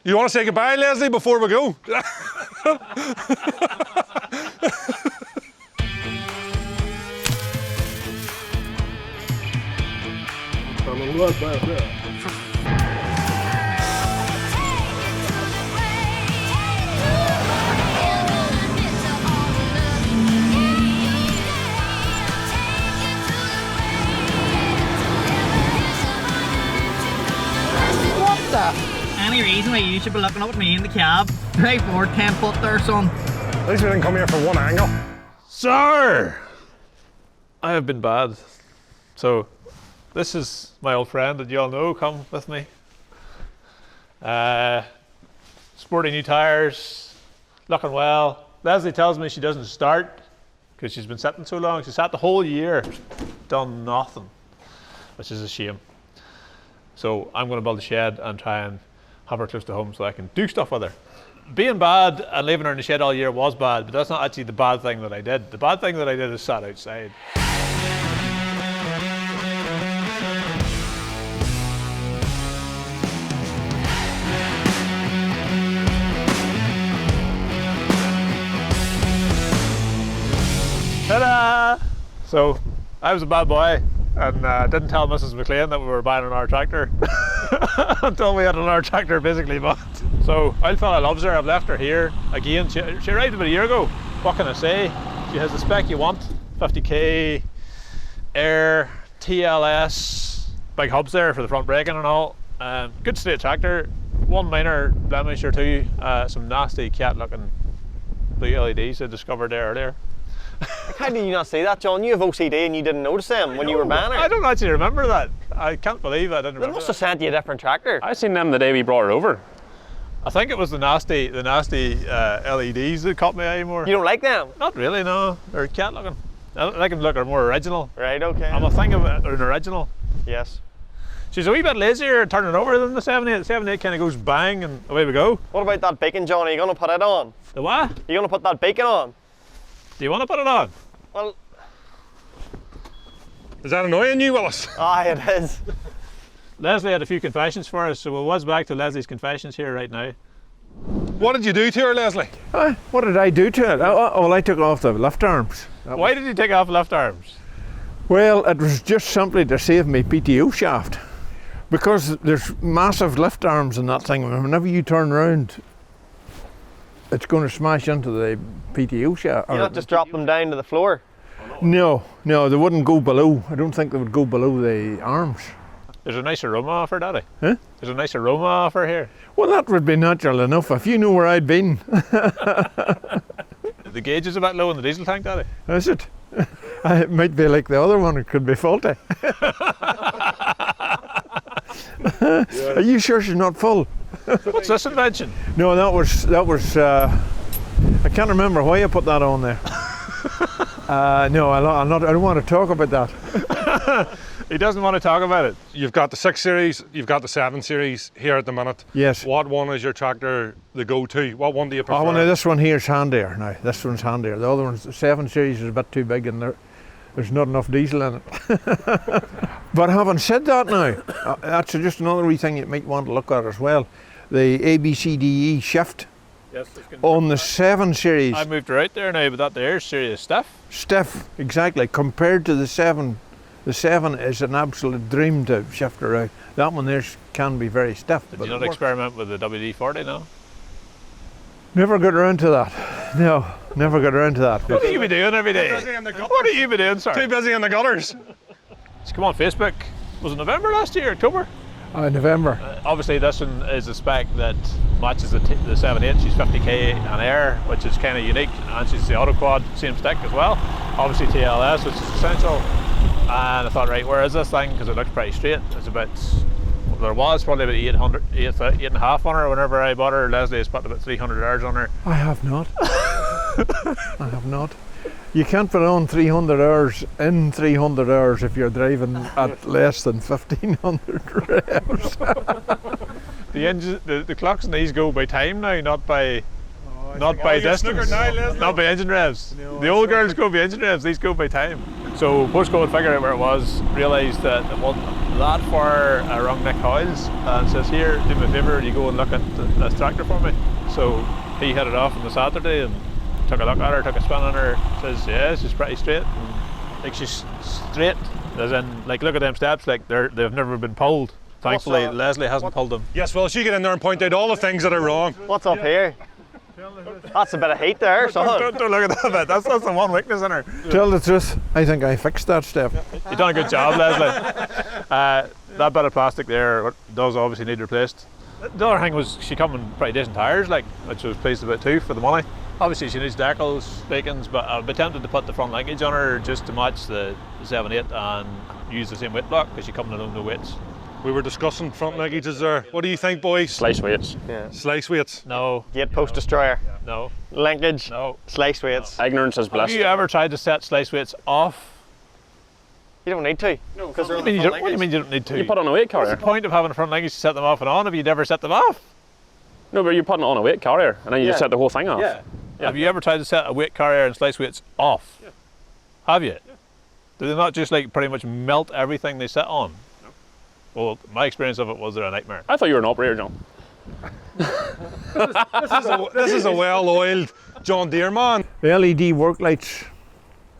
You want to say goodbye, Leslie, before we go? What the? Any reason why you should be looking up at me in the cab? Drive forward 10 foot there, son. At least we didn't come here for one angle. Sir! I have been bad. So, this is my old friend that you all know, come with me. Sporty new tyres, looking well. Leslie tells me she doesn't start because she's been sitting so long. She sat the whole year, done nothing, which is a shame. So I'm going to build a shed and try and have her close to home so I can do stuff with her. Being bad and leaving her in the shed all year was bad, but that's not actually the bad thing that I did. The bad thing that I did is sat outside. Ta-da! So, I was a bad boy and didn't tell Mrs. McClean that we were buying another tractor until we had another tractor basically bought. So, old fella loves her. I've left her here again. She arrived about a year ago. What can I say? She has the spec you want. 50k, air, TLS, big hubs there for the front braking and all. Good straight tractor. One minor blemish or two. Some nasty cat looking blue LEDs I discovered there earlier. How did you not see that, John? You have OCD and you didn't notice them when you were buying it. I don't actually remember that. I can't believe I didn't remember. They must have sent you a different tractor. I seen them the day we brought her over. I think it was the nasty LEDs that caught my eye more. You don't like them? Not really, no. They're cat looking. I like them to look more original. Right, okay. I'm a thing of an original. Yes. She's a wee bit lazier turning over than the 7.8. The 7.8 kind of goes bang and away we go. What about that bacon, John? Are you going to put it on? The what? Are you going to put that bacon on? Do you want to put it on? Well, Is that annoying you, Willis? aye, it is. Leslie had a few confessions for us, so we'll whiz back to Leslie's confessions here right now. What did you do to her, Leslie? What did I do to it? Well, I took off the lift arms. Why did you take off left arms? Well, it was just simply to save me PTO shaft. Because there's massive lift arms in that thing. Whenever you turn around, it's going to smash into the PTO shaft. You not just drop them down to the floor? No, they wouldn't go below. I don't think they would go below the arms. There's a nice aroma off her, Daddy. Huh? There's a nice aroma off her here. Well, that would be natural enough if you knew where I'd been. The gauge is a bit low in the diesel tank, Daddy. Is it? It might be like the other one, it could be faulty. Are you sure she's not full? What's this invention? No, that was. I can't remember why you put that on there. No, I don't want to talk about that. He doesn't want to talk about it. You've got the 6 Series, you've got the 7 Series here at the minute. Yes. What one is your tractor the go-to? What one do you prefer? Oh, no, this one here is handier now. This one's handier. The other one's the 7 Series is a bit too big and there's not enough diesel in it. But having said that now, that's just another wee thing you might want to look at as well. The ABCDE shift Yes, on the 7 Series. I moved her out there now, but that there's serious stuff. Stiff, exactly, compared to the 7. The 7 is an absolute dream to shift her out. That one there can be very stiff. Did but you not it works. experiment with the WD-40 now? Never got around to that. No, never got around to that. What do you be doing every day? What do you be doing, sir? Too busy in the gutters. Just come on Facebook. Was it November last year, October? November. Obviously this one is a spec that matches the 7.8. She's 50k and air, which is kind of unique, and she's the auto quad, same stick as well. Obviously TLS, which is essential. And I thought, right, where is this thing? Because it looks pretty straight. It's about, well, there was probably about 8.5 on her whenever I bought her. Leslie has put about 300 hours on her. I have not. I have not. You can't put on 300 hours in 300 hours if you're driving at less than 1,500 revs. The clocks in these go by time now, not by distance, now, not by engine revs. The old girls go by engine revs, these go by time. So postcode, figured out where it was, realised that it wasn't that far around Nick Hoyle's, and says, here, do me a favour, you go and look at this tractor for me. So he headed off on the Saturday and took a look at her, took a spin on her, says, yeah, she's pretty straight. And, like, she's straight, as in, like, look at them steps, like they've never been pulled. Thankfully, Leslie hasn't pulled them. Yes, well, she get in there and point out all the things that are wrong. What's up here? That's a bit of heat there, son. Don't look at that bit, that's the one weakness in her. Tell the truth, I think I fixed that step. You've done a good job, Leslie. That bit of plastic there does obviously need replaced. The other thing was she come in pretty decent tyres, like, which I was pleased about too for the money. Obviously she needs decals, bacons, but I'd be tempted to put the front linkage on her just to match the 7.8 and use the same weight block because she comes in no weights. We were discussing front linkages there. What do you think, boys? Slice weights. Yeah. Slice weights. No. Gate post destroyer. No. Linkage. No. Slice weights. Ignorance is Have bliss. you ever tried to set slice weights off? You don't need to. No, because What do you mean you don't need to? You put on a weight What's the carrier. point of having a front linkage to set them off and on if you never set them off? No, but you're putting it on a weight carrier and then you just Yeah. set the whole thing off. Yeah. Have you ever tried to set a weight carrier and slice weights off? Yeah. Have you? Yeah. Do they not just like pretty much melt everything they set on? No. Well, my experience of it was they're a nightmare. I thought you were an operator, John. This is a well-oiled John Deere man. The LED work lights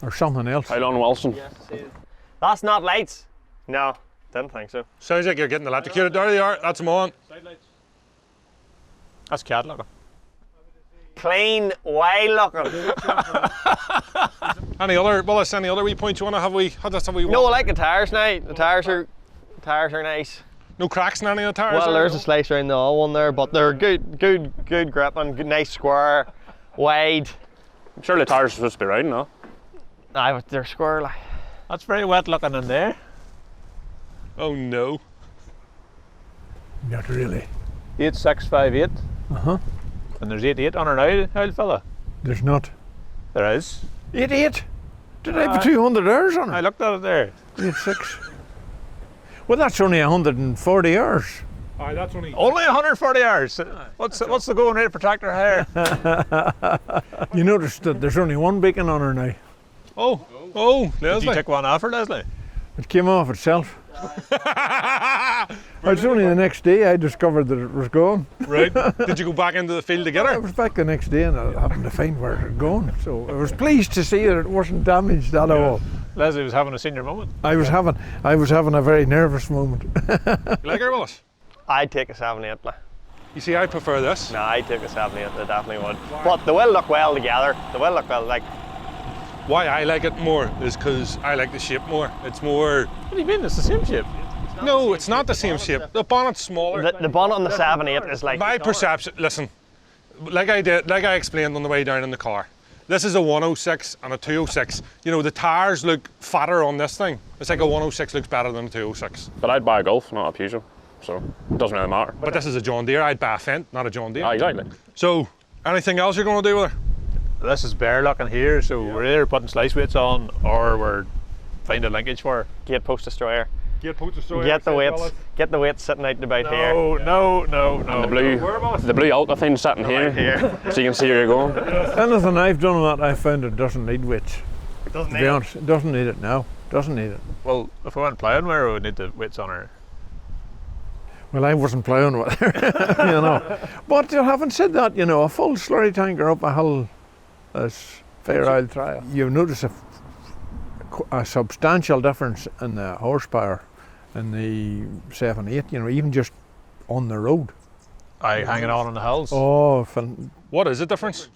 or something else. Howlon Wilson. That's not lights. No, didn't think so. Sounds like you're getting electrocuted. There they are. That's them on. That's cat looking. Clean, wild looking. Any other, Willis, any other wee points you want to have? No, I like the tyres now. The tyres are nice. No cracks in any of the tyres? Well, there? there's a slice around the all one there, but they're good grip and good, nice square, wide. Surely the tyres are supposed to be round, no? Aye, but they're square like. That's very wet looking in there. Oh no. Not really. 8658. Uh-huh. And there's 88 on her now, old fella. There's not. There is. 88? Did I have 200 hours on I it? looked at it there. 86. Well, that's only 140 hours. Aye, that's only. Only 140 hours. What's the going rate for tractor hire? You noticed that there's only one beacon on her now. Oh, Did you Leslie. take one off her, Leslie? It came off itself. It's only the next day I discovered that it was gone. Right. Did you go back into the field to get I her? was back the next day and I happened to find where it had gone. So I was pleased to see that it wasn't damaged at all. Leslie was having a senior moment. I was having a very nervous moment. You like her, Willis? I'd take a 7.8. Like. You see, I prefer this. No, I'd take a 7.8. I definitely would. But they will look well together. They will look well. Like Why I like it more is because I like the shape more. It's more. What do you mean? It's the same shape. No, it's not the same shape. The bonnet's smaller. the bonnet on the 7.8 is like. My perception. Listen, like I explained on the way down in the car. This is a 106 and a 206. You know, the tires look fatter on this thing. It's like a 106 looks better than a 206. But I'd buy a Golf, not a Peugeot. So it doesn't really matter. But this is a John Deere. I'd buy a Fendt, not a John Deere. Ah, exactly. So, anything else you're going to do with her? This is bare looking here, so we're either putting slice weights on or we're finding linkage for her. Gate post destroyer. Get the Get the weights sitting out and about here. No. The blue Alta thing sitting here, so you can see where you're going. Anything I've done with that, I found it doesn't need weights. Doesn't To be honest, it doesn't need it now. Doesn't need it. Well, if we went ploughing where we would need the weights on her. Well, I wasn't ploughing with her, you know. But having said that, you know, a full slurry tanker up a hill is fair oil trial. You notice a substantial difference in the horsepower in the 7.8, you know, even just on the road. Aye, hanging on the hills. Oh, What is the difference?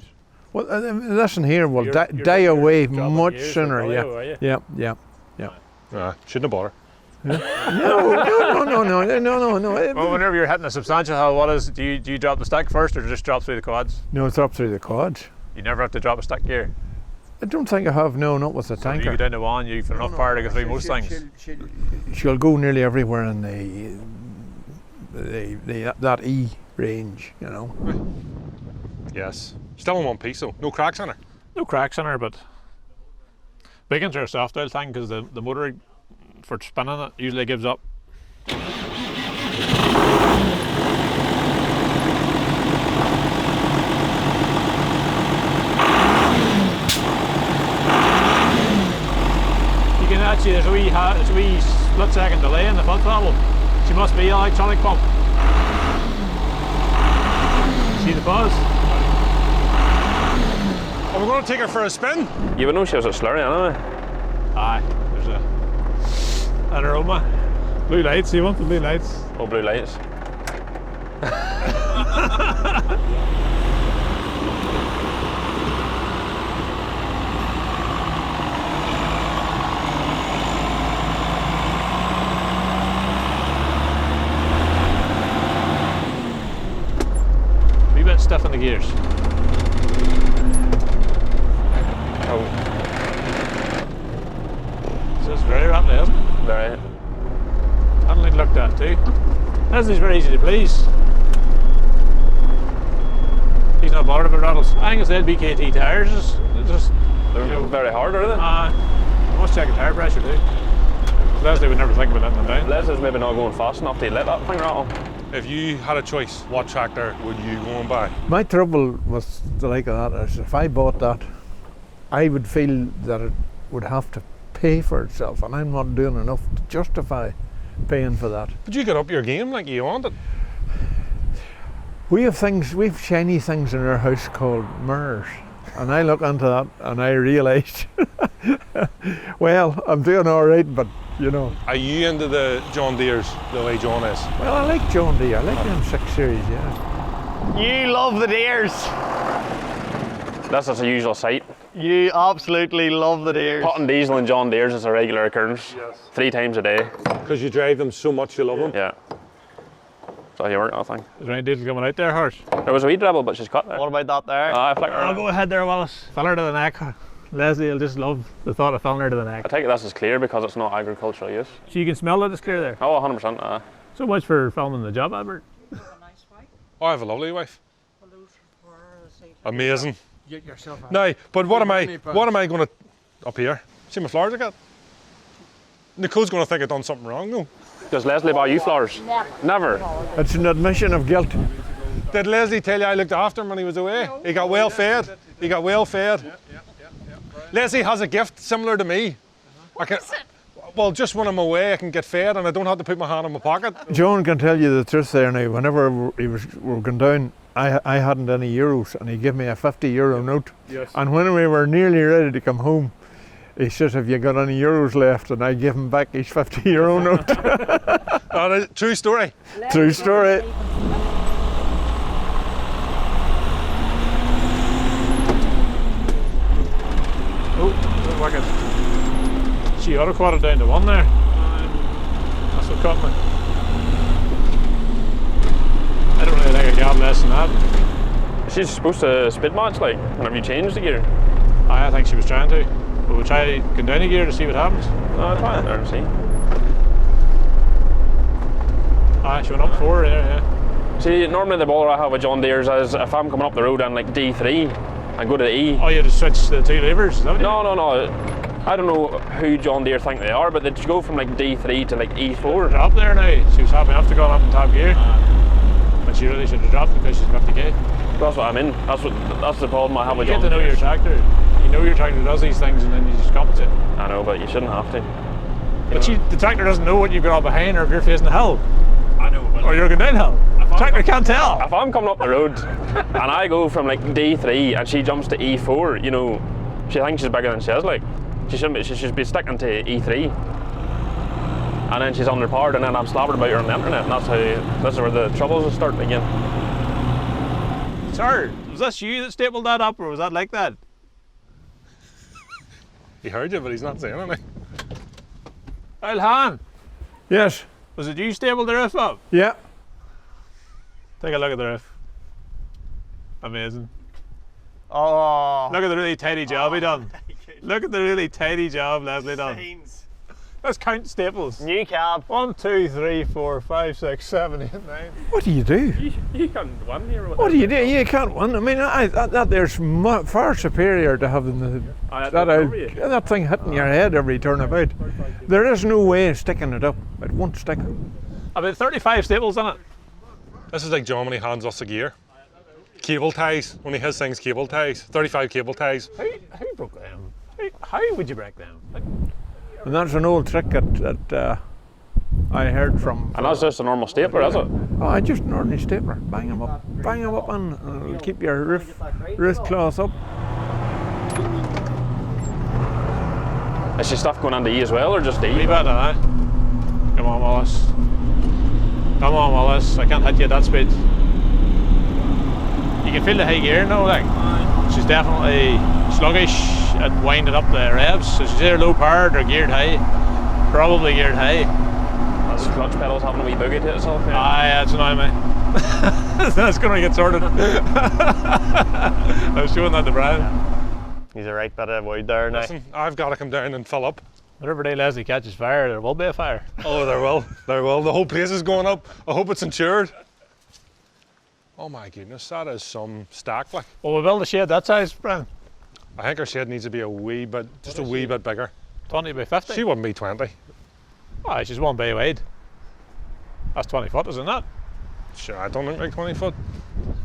well, listen here, will You're die away dropping much gears sooner. like Yeah, Mario, are you? yeah. Shouldn't have bought her. No. Well, whenever you're hitting a substantial hill, what is? Do you drop the stick first or just drop through the quads? No, it's up through the quads. You never have to drop a stick gear. I don't think I have. No, not with the So you go tanker. down to one, you've enough power to go through most things. She'll go nearly everywhere in that E range, you know. Yes. Still in one piece though. No cracks on her. No cracks in her, but beacons are a soft oil thing because the motor for spinning it usually gives up. it's a wee split second delay in the foot throttle. She must be electronic pump. See the buzz? Are we going to take her for a spin? You would know she was a slurry anyway. Aye, there's an aroma. Blue lights, you want the blue lights? Oh, blue lights. Wee bit stiff in the gears. Oh, So it's very rattly, isn't it? very. Handling looked at too. Leslie's very easy to please. He's not bothered about rattles. I think it's BKT tyres. It's just, They're very hard, are they? I must check the tyre pressure too. Leslie would never think about letting them down. Leslie's maybe not going fast enough to let that thing rattle. If you had a choice, what tractor would you go and buy? My trouble with the like of that is if I bought that, I would feel that it would have to pay for itself, and I'm not doing enough to justify paying for that. But you get up your game like you want it. We have shiny things in our house called mirrors, and I look into that and I realise, well, I'm doing all right, but you know. Are you into the John Deere's the way John is? Well, I like John Deere, I like them 6 Series, yeah. You love the DEEREs. That's just a usual sight. You absolutely love the DEEREs. Potting diesel and John Deere's is a regular occurrence. Yes. 3 times a day. Because you drive them so much you love them? Yeah. So you work, I think. Is there any diesel coming out there, Horse? There was a wee dribble, but she's cut there. What about that there? I flicker. I'll go ahead there, Wallace. Fill her to the neck. Leslie will just love the thought of filling her to the neck. I take it this is clear because it's not agricultural use. So you can smell that it's clear there. Oh, 100%. So much for filming the job, Albert. Oh, I have a lovely wife. Amazing. Get yourself out. Now, but what am I going to, up here? See my flowers I got? Nicole's going to think I've done something wrong, no? Does Leslie buy you flowers? Never. It's an admission of guilt. Did Leslie tell you I looked after him when he was away? He got well fed. He got well fed. Leslie has a gift similar to me. I can, well, just when I'm away, I can get fed and I don't have to put my hand in my pocket. John can tell you the truth there now. Whenever we were going down, I hadn't any euros, and he gave me a €50 note. Yes. And when we were nearly ready to come home, he says, "Have you got any euros left?" And I gave him back his €50 note. True story. True story. Oh, doesn't work it. She auto-quad it down to 1 there. That's what caught me. I don't really think I got less than that. She's supposed to speed match, like, whenever you change the gear. I think she was trying to. But we'll try going down a gear to see what happens. I'll try it there and see. She went up 4 there, yeah. See, normally the bother I have with John Deere's is if I'm coming up the road on like D3 and go to the E. Oh, you just switch the 2 levers, is that what you No. I don't know who John Deere think they are, but they just go from like D3 to like E4. Drop there now. She was happy enough to go up in top gear. But she really should have dropped because she's 50k. That's what I mean. That's the problem I have with You John get to know Deere. your tractor. You know your tractor does these things and then you just compensate. I know, but you shouldn't have to. But the tractor doesn't know what you've got all behind or if you're facing the hill. I know, but Or you're going downhill. The tractor can't tell. if I'm coming up the road and I go from like D3 and she jumps to E4, you know, she thinks she's bigger than she is. Like, she shouldn't be. She should be sticking to E3. And then she's underpowered, and then I'm slobbered about her on the internet, and that's where the troubles will start again. Sir, was that you that stapled that up or was that like that? He heard you, but he's not saying anything. Ilhan, Yes. was it you stapled the roof up? Yeah. Take a look at the roof. Amazing. Oh. Look at the really tidy job he done. Look at the really tidy job Leslie done. Let's count staples. New cab. 1, 2, 3, 4, 5, 6, 7, 8, 9. What do you do? You can't win here. What do you do? You can't win. I mean, that there's far superior to having that thing hitting your head every turnabout. There is no way of sticking it up. It won't stick. About 35 staples in it. This is like John when he hands us a gear. Cable ties, only his thing's cable ties. 35 cable ties. How broke them? How would you break them? Like, And that's an old trick that I heard from. And that's just a normal stapler, is it? Oh, just an ordinary stapler. Bang them up and it'll keep your roof cloth up. Is she stuff going on to E as well, or just E? Leave it, aye. Come on, Wallace. Come on, Wallace. I can't hit you at that speed. You can feel the high gear now, like. She's definitely sluggish at winding up the revs. So she's either low powered or geared high. Probably geared high. That's clutch pedals having a wee boogie to itself. Yeah. Aye, that's annoying me. That's going to get sorted. I was showing that to Brian. He's a right bit of wood there now. Listen, I've got to come down and fill up. Whatever day Leslie catches fire, there will be a fire. Oh, there will. There will. The whole place is going up. I hope it's insured. Oh my goodness, that is some stack. Like, Well, we build a shed that size, Brian. I think our shed needs to be a wee bit, just a wee bit bigger. 20 by 50. She wouldn't be 20. Aye, she's 1 bay wide. That's 20 foot, isn't that? Sure, I don't look like 20 foot.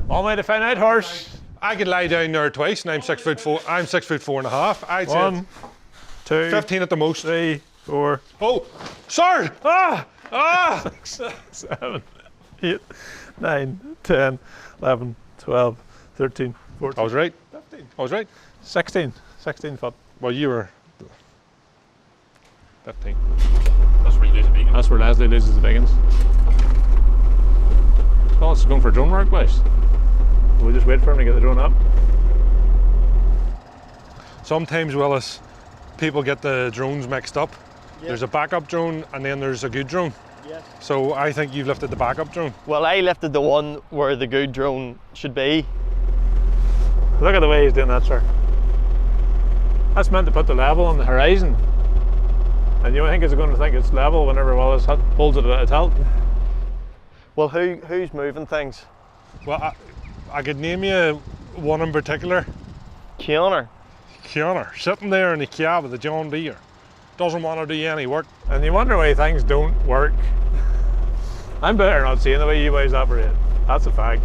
One way to find out, horse. I could lie down there twice, and I'm 6'4". I'm 6'4.5". I'd say 1, 2, 15 at the most. 3, 4, Oh, sorry. Ah, 7, 8, 9, 10, 11, 12, 13, 14. I was right. 15. I was right. 16 foot. Well, you were 15. That's where you lose a beacon. That's where Leslie loses the biggins. Oh, it's going for drone work, boys. We'll just wait for him to get the drone up. Sometimes, Willis, people get the drones mixed up. There's a backup drone, and then there's a good drone. Yes. So I think you've lifted the backup drone. Well, I lifted the one where the good drone should be. Look at the way he's doing that, sir. That's meant to put the level on the horizon. And you think it's going to think it's level whenever Wallace holds it at a tilt. Well, who's moving things? Well, I could name you one in particular. Keanu. Keanu, sitting there in the cab of the John Deere. Doesn't want to do any work. And you wonder why things don't work. I'm better not seeing the way you guys operate. That's a fact.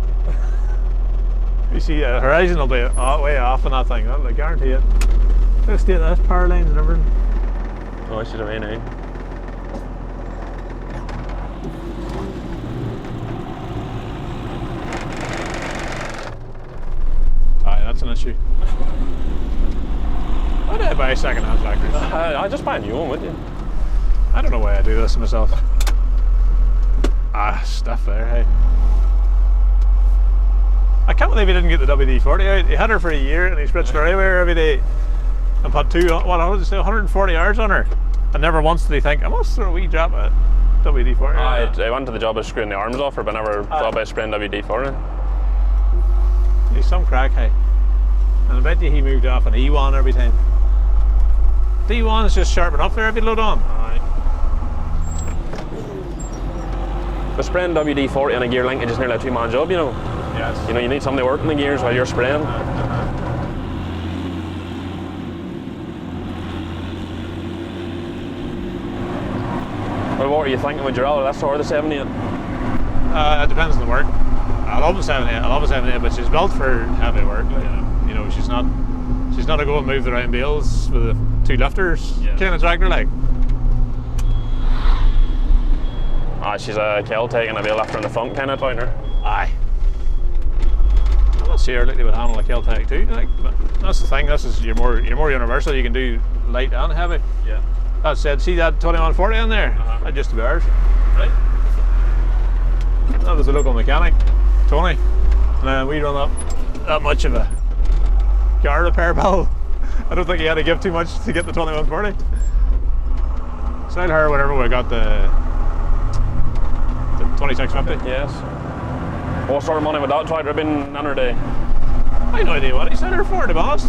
You see, the horizon will be way off on that thing, I guarantee it. Look at the state of this power lines and everything. Oh, I should have been now. Aye, that's an issue. Why did I buy second-hand tractors? I just buy a new one, would you? I don't know why I do this myself. Stuff there, hey. I can't believe he didn't get the WD-40 out. He had her for a year and he spritzed her everywhere every day and put 140 hours on her. And never once did he think, I must throw a wee drop of WD-40. I went to the job of screwing the arms off her, but never thought about spraying WD-40. He's some crack, hey. And I bet you he moved off an E1 every time. The E1 is just sharp enough there if you load on. But spraying WD-40 on a gear link is just nearly a two-man job, you know. Yes. You know, you need somebody working the gears while you're spraying. Well, what were you thinking? Would you rather this or the 78? It depends on the work. I love the 78. I love the 78, but she's built for heavy work. You know, she's not a go and move the round bales with the 2 lifters kind of tractor like. She's a Kel taking a bale lifter in the front kind of tractor. Aye. I'm not sure like they would handle a Kel-Tec too, like, but that's the thing. This is you're more universal. You can do light and heavy. Yeah. That said, see that 2140 on there? That just about ours. Right. That was a local mechanic, Tony. And we run up that much of a car repair bill. I don't think he had to give too much to get the 2140. So I'll hire whenever we got the 2650. Yes. What sort of money would that tractor have been under day? I had no idea what he said her for, to be honest.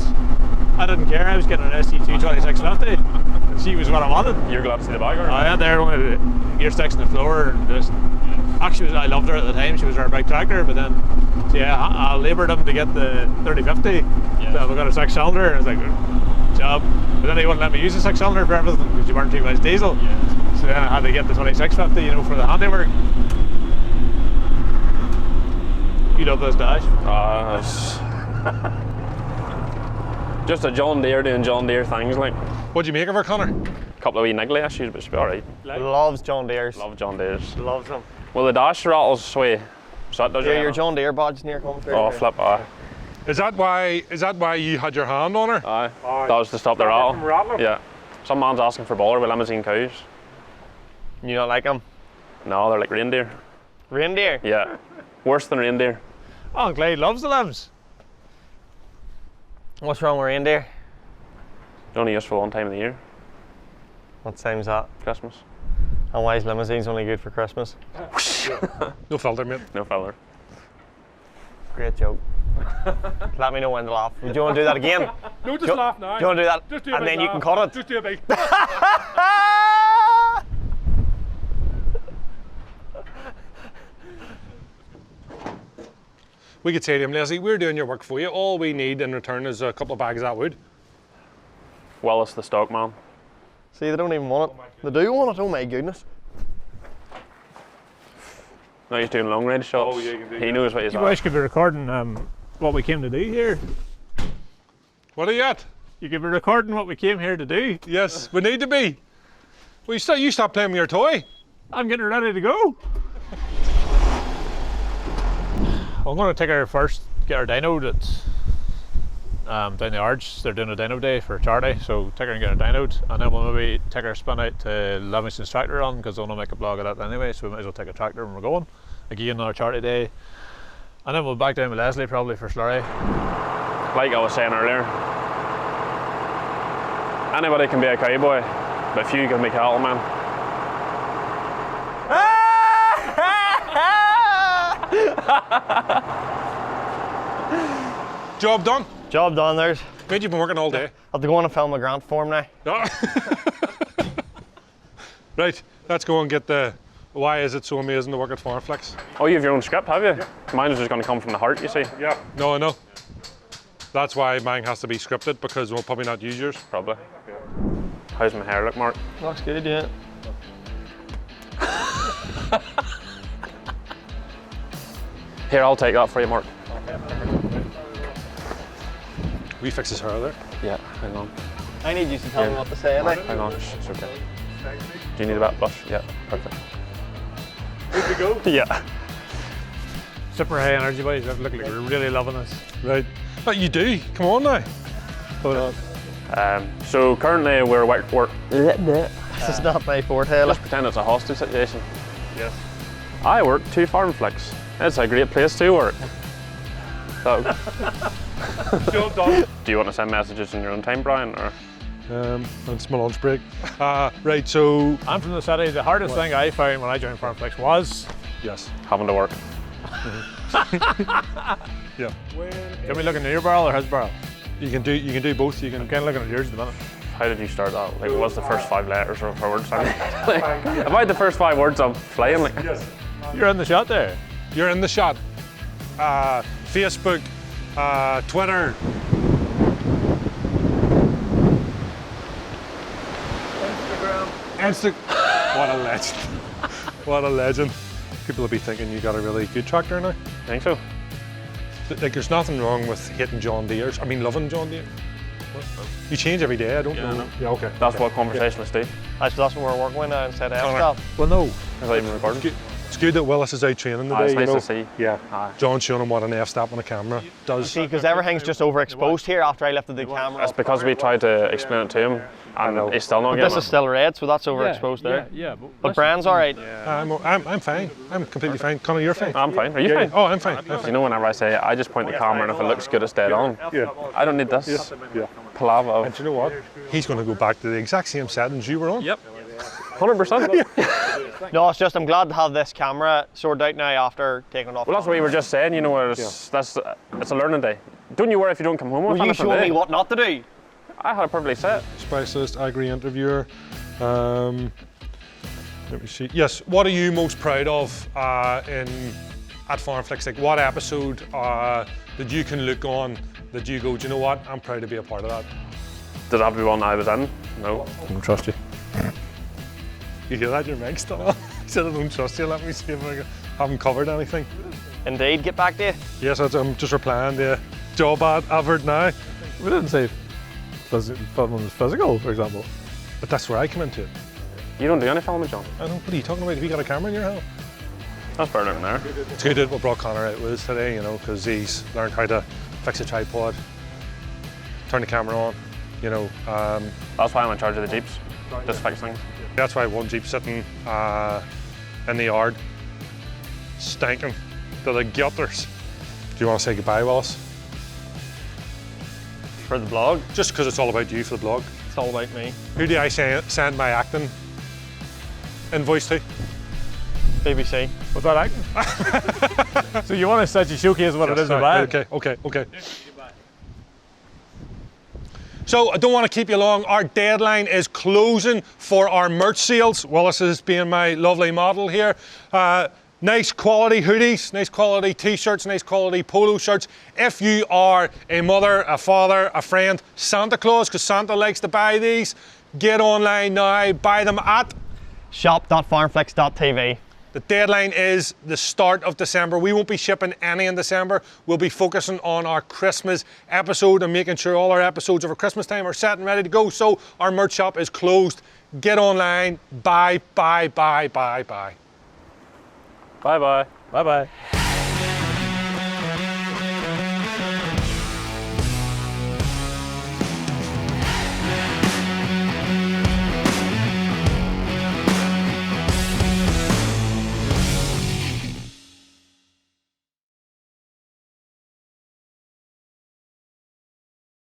I didn't care. I was getting an ST2 2650. And she was what I wanted. You're glad to see the bagger? I had there one of the gear sticks on the floor and just actually I loved her at the time. She was our big tractor, but then I laboured him to get the 3050. So we got a 6-cylinder and I was like, job. But then he wouldn't let me use the 6-cylinder for everything because you weren't too much diesel. So then I had to get the 2650, you know, for the handiwork. You love this dash? Just a John Deere doing John Deere things, like. What'd you make of her, Connor? A couple of wee niggly issues, but she'll be alright. Loves John Deere's. Love John Deere's. Loves them. Well, the dash rattles sway. So that does Yeah, your John Deere badge near coming through. Oh, flip, aye. Is that why you had your hand on her? Aye. That was to stop the rattle. Yeah. Some man's asking for baller with limousine cows. You don't like them? No, they're like reindeer. Reindeer? Yeah. Worse than reindeer. Oh, Glade loves the lambs. What's wrong with reindeer? They're only useful one time of the year. What time's that? Christmas. And why is limousines only good for Christmas? No filter, mate. No filler. Great joke. Let me know when to laugh. Do you want to do that again? No, just laugh now. Do you want to do that? Just do a And big then you laugh. can cut it. Just do a big. We could say to him, Leslie, we're doing your work for you. All we need in return is a couple of bags of that wood. Willis the stock man. See, they don't even want it. They do want it, oh my goodness. Now he's doing long range shots. Oh, yeah, you can do he that. knows what he's You at. guys could be recording what we came to do here. What are you at? You could be recording what we came here to do. Yes, we need to be. Well, you stop playing with your toy. I'm getting ready to go. I'm going to take her first, get her dynoed at down the Arch. They're doing a dyno day for charity, so take her and get her dynoed, and then we'll maybe take her spin out to Livingston's tractor run, because I want to make a blog of that anyway, so we might as well take a tractor when we're going. Again, another charity day. And then we'll back down with Leslie probably for slurry. Like I was saying earlier, anybody can be a cowboy, but few can be cattleman. Job done. Job done, there's. Mate, you've been working all day. I have to go on and film a grant form now. No. Right, let's go and get the why is it so amazing to work at FarmFLiX. Oh, you have your own script, have you? Mine is just going to come from the heart, you see. Yeah. No, I know. That's why mine has to be scripted, because we'll probably not use yours. Probably. How's my hair look, Mark? Looks good, yeah. Here, I'll take that for you, Mark. We fix his hair there. Yeah, hang on. I need you to tell me what to say, like. Hang on, it's okay. Do you need a back brush? Yeah, perfect. Good to go. Yeah. Super high energy buddies, look like we're really loving this. Right. But you do. Come on now. Hold on. So currently we're work. This is not my forte, like. Just pretend it's a hostage situation. Yes. I work to FarmFLiX. It's a great place to work. So, Job done. do you want to send messages in your own time, Brian? Or? That's my lunch break. Right, so I'm from the city. The hardest thing I found when I joined FarmFLiX was, yes. Having to work. Yeah. can we look in your barrel or his barrel? You can do both. You can I'm kind of looking at yours at the minute. How did you start that? Like, what was the first 5 letters or words? Like, if I had the first 5 words, I'm flying. Like, You're in the shot there. You're in the shot. Facebook, Twitter. Instagram. What a legend. What a legend. People will be thinking you got a really good tractor now. I think so. Like, there's nothing wrong with hating John Deere's. I mean, loving John Deere. You change every day, I don't know. Yeah, okay. That's what conversationalists do. That's what we're working with now instead of Connor. stuff. Well, no. Is that even recording? It's good that Willis is out training today. It's you nice know. to see. Yeah. Aye. John's showing him what an F-stop on a camera does. See, because everything's just overexposed here after I lifted the camera. It's because we tried to explain it to him, and he's still not But getting this is it. still red, so that's overexposed there. Yeah, But Brian's alright. I'm fine. I'm completely fine. Connor, you're fine. I'm fine. Are you fine? Oh, I'm fine. I'm You fine. know, whenever I say I just point the camera, and if it looks good, it's dead on. Yeah. I don't need this Yeah. palaver And of do you know what? He's going to go back to the exact same settings you were on. Yep. 100%. No, it's just I'm glad to have this camera sorted out now after taking it off. Well, that's what we were just saying. You know, it's a learning day. Don't you worry if you don't come home with Will you anything show today. me what not to do? I had a perfectly set. Specialist, agri interviewer. Let me see. Yes, what are you most proud of at FarmFLiX? Like, what episode that you can look on that you go, do you know what? I'm proud to be a part of that. Did it have to be one I was in? No. I don't trust you. You hear that? Your mic's still on. He said, I don't trust you. Let me see if I haven't covered anything. Indeed, get back to you. Yes, I'm just replying to a job advert now. We didn't say filming physical, for example. But that's where I come into it. You don't do any filming, John. I know, what are you talking about? Have you got a camera in your house? That's better than there. It's good that we brought Connor out with us today, you know, because he's learned how to fix a tripod, turn the camera on, you know. That's why I'm in charge of the Jeeps. Just fix things. That's why one Jeep's sitting in the yard, stinking to the gutters. Do you want to say goodbye, Wallace? For the blog, Just because it's all about you for the blog. it's all about me. Who do I send my acting invoice to? BBC. Was that acting? So you want to essentially showcase what it is Right, about? okay. So I don't want to keep you long. Our deadline is closing for our merch sales. Wallace is being my lovely model here. Nice quality hoodies, nice quality t-shirts, nice quality polo shirts. If you are a mother, a father, a friend, Santa Claus, because Santa likes to buy these, get online now, buy them at. Shop.farmflix.tv. The deadline is the start of December. We won't be shipping any in December. We'll be focusing on our Christmas episode and making sure all our episodes over Christmas time are set and ready to go. So our merch shop is closed. Get online, buy. Bye-bye. Bye-bye.